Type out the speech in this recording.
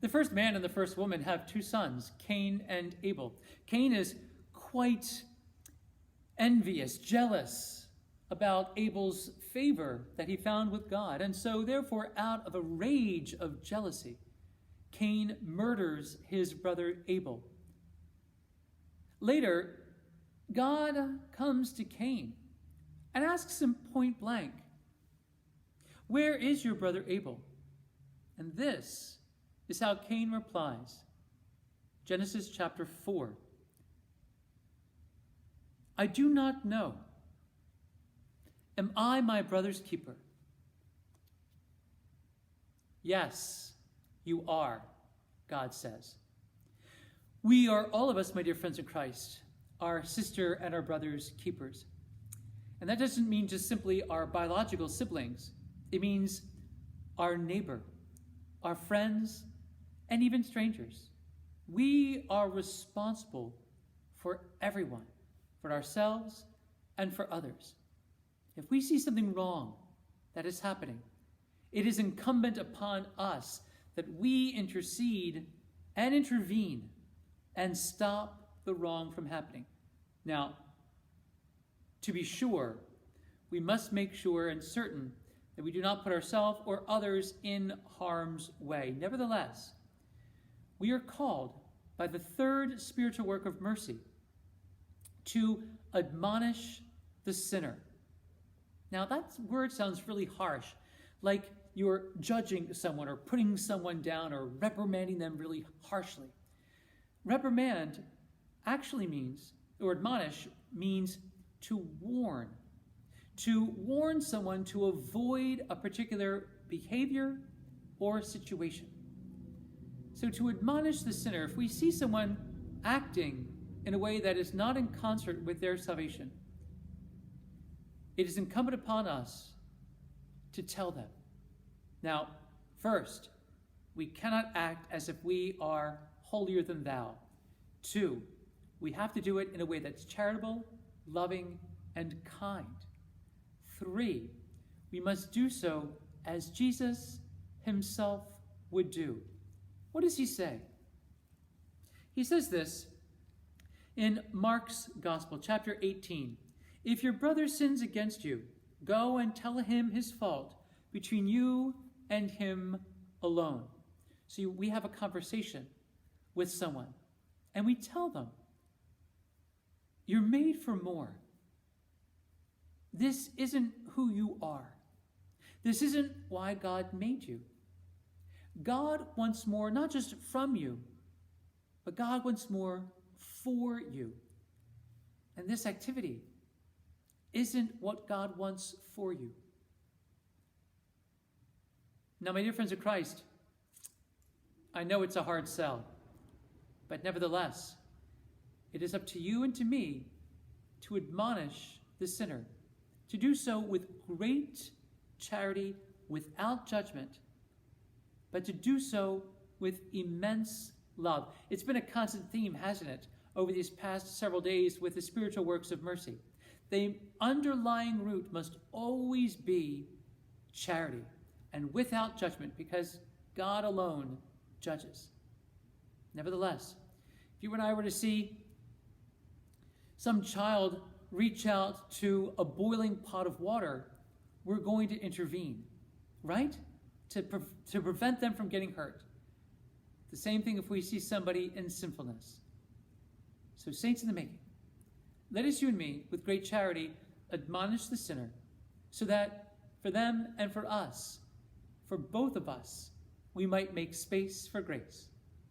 The first man and the first woman have two sons, Cain and Abel. Cain is quite envious, jealous about Abel's favor that he found with God. And so, therefore, out of a rage of jealousy, Cain murders his brother Abel. Later, God comes to Cain and asks him point blank, "Where is your brother Abel?" And this is how Cain replies. Genesis chapter 4. "I do not know. Am I my brother's keeper?" "Yes, you are," God says. We are, all of us, my dear friends in Christ, our sister and our brother's keepers. And that doesn't mean just simply our biological siblings. It means our neighbor, our friends, and even strangers. We are responsible for everyone, for ourselves and for others. If we see something wrong that is happening, it is incumbent upon us that we intercede and intervene and stop the wrong from happening. Now, to be sure, we must make sure and certain that we do not put ourselves or others in harm's way. Nevertheless, we are called by the third spiritual work of mercy to admonish the sinner. Now, that word sounds really harsh, like you're judging someone or putting someone down or reprimanding them really harshly. Reprimand actually means, or admonish means to warn someone to avoid a particular behavior or situation. So to admonish the sinner, if we see someone acting in a way that is not in concert with their salvation, it is incumbent upon us to tell them. Now, first, we cannot act as if we are holier than thou. 2, we have to do it in a way that's charitable, loving, and kind. 3, we must do so as Jesus himself would do. What does he say? He says this in Mark's Gospel, chapter 18. "If your brother sins against you, go and tell him his fault between you and him alone." So we have a conversation with someone, and we tell them, "You're made for more. This isn't who you are. This isn't why God made you. God wants more, not just from you, but God wants more for you. And this activity isn't what God wants for you." Now, my dear friends of Christ, I know it's a hard sell, but nevertheless, it is up to you and to me to admonish the sinner, to do so with great charity, without judgment, but to do so with immense love. It's been a constant theme, hasn't it, over these past several days with the spiritual works of mercy. The underlying root must always be charity and without judgment, because God alone judges. Nevertheless, if you and I were to see some child reach out to a boiling pot of water, we're going to intervene, right? To prevent them from getting hurt. The same thing if we see somebody in sinfulness. So, saints in the making, let us, you and me, with great charity, admonish the sinner, so that for them and for us, for both of us, we might make space for grace.